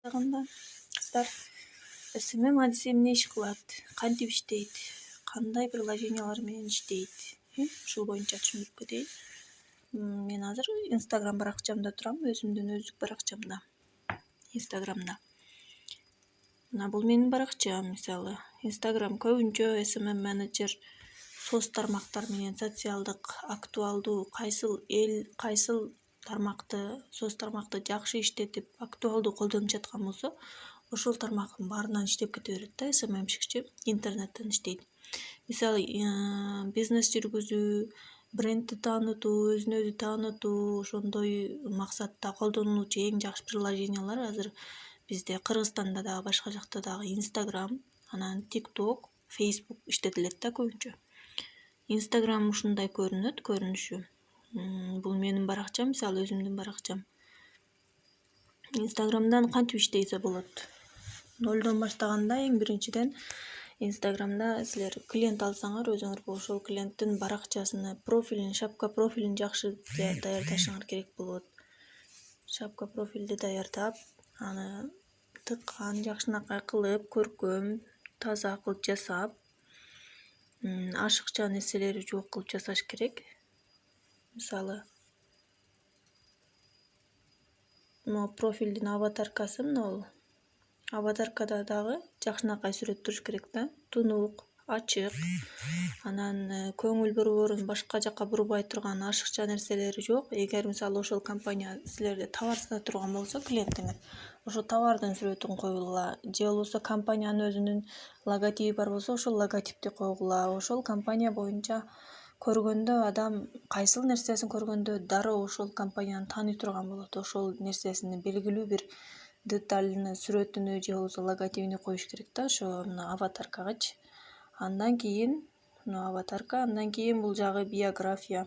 Анда кыздар СММ адиси эмне иш кылат, кантип иштейт, кандай приложениялар менен иштейт, ушул боюнча түшүндүрүп кетейин. Мен азыр Instagram баракчамда турам, өзүмдүн өздүк баракчамда, Instagramda. Мына бул менин баракчам, мисалы. Instagram көбүнчө SMM менеджер соц тармактар менен социалдык, актуалдуу, кайсыл эл, кайсыл соц тармакты жакшы иштетип, актуалдуу колдонуп жаткан болсо, ошол тармактын баарынан иштеп кете берет да, SMMщикчи интернеттен иштейт. Мисалы, бизнес жүргүзүү, брендти таанытуу, өзүн өзү таанытуу, ошондой максатта колдонулуучу эң жакшы приложениялар азыр бизде Кыргызстанда дагы, башка жакта дагы Instagram, анан TikTok, Facebook иштетилет да көбүнчө. Instagram ушундай көрүнөт, көрүнүшү. Бул менин баракчам, мисалы өзүмдүн баракчам. Instagramдан кантип иштейсе болот? Нолдон баштаганда эң биринчиден Instagramда силер клиент алсаңар, өзүңөр ошол клиенттин баракчасыны, профилин, шапка профилин жакшы даярдашыңар керек болот. Шапка профилди даярдап, аны тыккан, жакшынакай кылып, көркөм, таза кылып жасап, ашыкча нерселери жок кылып жасаш керек. Мисалы, могу профилдин аватаркасы мына аватаркада дагы жакшынакай сүрөт туруш керек да, тунук, ачык, анан көңүл борборун башка жака бурбай турган ашыкча нерселери жок. Эгер мисалы ошол компания силерде товар сата турган болсо, клиентиңер ошол товардын сүрөтүн койгула, же болбосо компаниянын өзүнүн логотиби бар болсо, ошол логотипти койгула. Ошол компания боюнча көргөндө адам кайсыл нерсесин көргөндө дароо ошол компанияны тааный турган болот. Ошол нерсесини белгилүү бир деталыны, сүрөтүнү же болбосо логотипини коюш керек да, ошо мына аватаркагачы. Андан кийин аватарка, андан кийин бул жагы биография.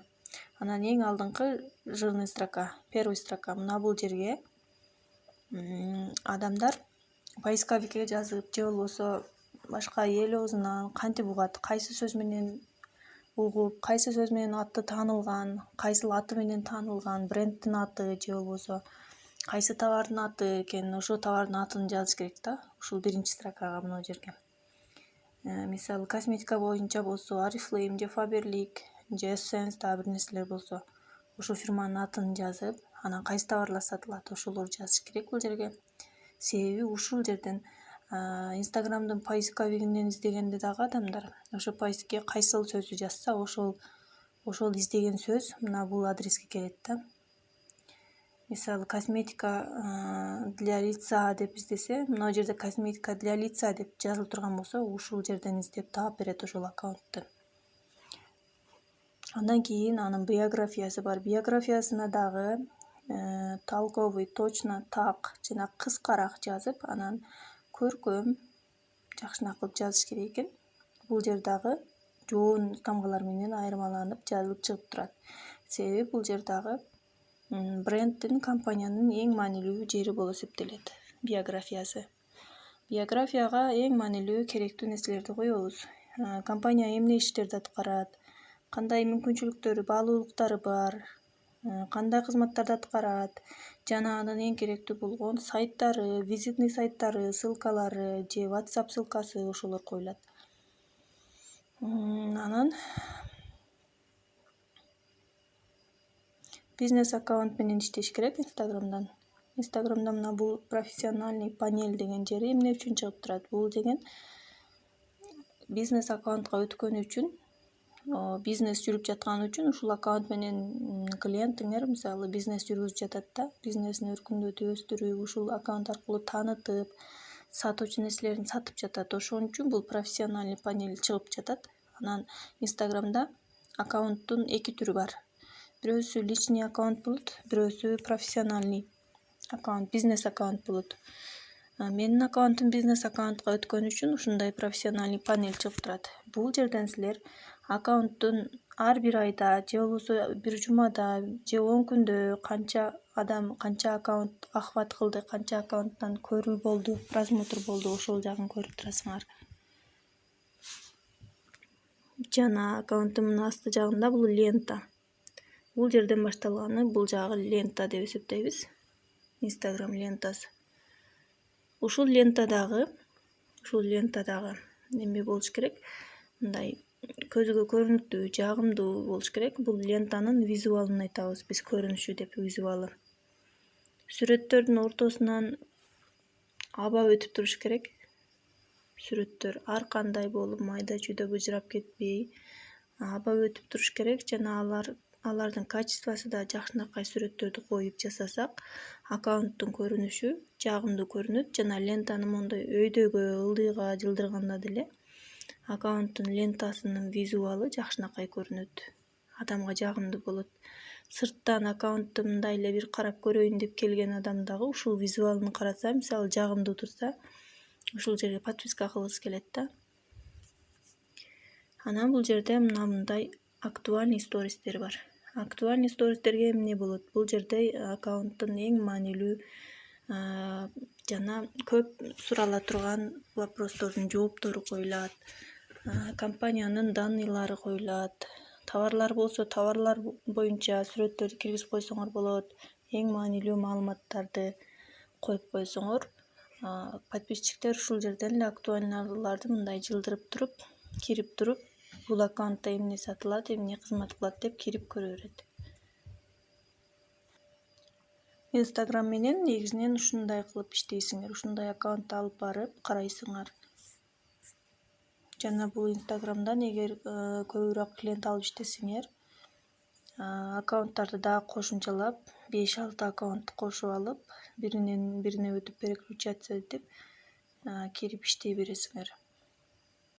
Анан эң алдыңкы жирный строка, первый строка. Мына бул жерге адамдар поисковикке жазып, же болбосо башка эл оозунан кантип угат, кайсы сөз менен угуп, кайсы сөз менен аты таанылган, кайсыл аты менен таанылган, брендтин аты же болбосо кайсы товардын аты экенин, ошол товардын атын жазыш керек да, ушул биринчи строкага мына жерге. Мисалы, косметика боюнча болсо, Oriflame же Faberlic же Essence дагы бир нерселер болсо, ошол фирманын атын жазып, анан кайсы товарлар сатылат, ошолорду жазыш керек бул жерге. Себеби ушул жерден Instagramдын поисковигинен издегенде дагы адамдар ошо поиске кайсыл сөздү жазса, ошол издеген сөз мына бул адреске келет да. Мисалы, косметика для лица деп издесе, мына жерде косметика для лица деп жазылып турган болсо, ушул жерден издеп таап берет ошол аккаунтту. Андан кийин анын биографиясы бар. Биографиясына дагы толковый, точно, так жана кыскараак жазып, анан көркөм, жакшынак кылып жазыш керек экен. Бул жер дагы жоон тамгалар менен айырмаланып жазылып чыгып турат. Себеби бул жер дагы брендтин, компаниянын эң маанилүү жери болуп эсептелет, биографиясы. Биографияга эң маанилүү керектүү нерселерди коебуз. Компания эмне иштерди аткарат, кандай мүмкүнчүлүктөрү, баалуулуктары бар, кандай кызматтарды аткарат, жана анын эң керектүү болгон сайттары, визитный сайттары, ссылкалары же WhatsApp ссылкасы, ошолор коюлат. Анан бизнес аккаунт менен иштеш керек Instagramдан. Instagramда мына бул профессиональный панель деген жери эмне үчүн чыгып турат? Бул деген бизнес аккаунтка өткөн үчүн, бизнес жүрүп жаткан үчүн ушул аккаунт менен клиентиңер мисалы бизнес жүргүзүп жатат да, бизнесин өркүндөтүп, өстүрүп, ушул аккаунт аркылуу таанытып, сатуучу нерселерин сатып жатат. Ошон үчүн бул профессиональный панель чыгып жатат. Анан Instagramда аккаунттун эки түрү бар. Бирөөсү личный аккаунт болот, бирөөсү профессиональный аккаунт, бизнес аккаунт болот. Менин аккаунтум бизнес аккаунтка өткөн үчүн ушундай профессиональный панель чыгып турат. Бул жерден силер аккаунттун ар бир айда же болбосо бир жумада же 10 күндө канча адам, канча аккаунт охват кылды, канча аккаунттан көрүү болду, просмотр болду, ошол жагын көрүп турасыңар. Жана аккаунттун асты жагында бул лента. Бул жерден башталганы, бул жагы лента деп эсептейбиз. Instagram лентасы. ушул лентадагы неме болуш керек, мындай көзгө көрүнүктүү, жагымдуу болуш керек. Бул лентанын визуалын айтабыз биз, көрүнүшү деп, визуалы. Сүрөттөрдүн ортосунан аба өтүп туруш керек. Сүрөттөр ар кандай болуп майда чүйдө быжырап кетпей аба өтүп туруш керек. Жана алардын качествосу да жакшынакай сүрөттөрдү коюп жасасак, аккаунттун көрүнүшү жагымдуу көрүнөт. Жана лентаны моундай өйдөгө, ылдыйга жылдырганда деле аккаунттун лентасынын визуалы жакшынакай көрүнөт, адамга жагымдуу болот. Сырттан аккаунтту мындай эле бир карап көрөйүн деп келген адам дагы ушул визуалын караса, мисалы жагымдуу турса, ушул жерге подписка кылгысы келет да. Анан бул жерде мындай актуальный стористер бар. Актуальный стористерге эмне болот? Бул жерде аккаунттун эң маанилүү жана көп сурала турган вопростордун жооптору коюлат. Компаниянын данныйлары коюлат. Товарлар болсо, товарлар боюнча сүрөттөрдү киргизип койсоңор болот. Эң маанилүү маалыматтарды коюп койсоңор, подписчиктер ушул жерден эле актуальныйларды мындай жылдырып туруп, кирип туруп, бул аккаунтта эмне сатылат, эмне кызмат кылат деп кирип көрө берет. Инстаграм менен негизинен ушундай кылып иштейсиңер. Ушундай аккаунтты алып барып карайсыңар. Жана бул Инстаграмдан эгер көбүрөөк клиент алып иштесеңер, аккаунттарды дагы кошумчалап, 5-6 аккаунт кошуп алып, биринен бирине өтүп переключаться этип, кирип иштей бересиңер.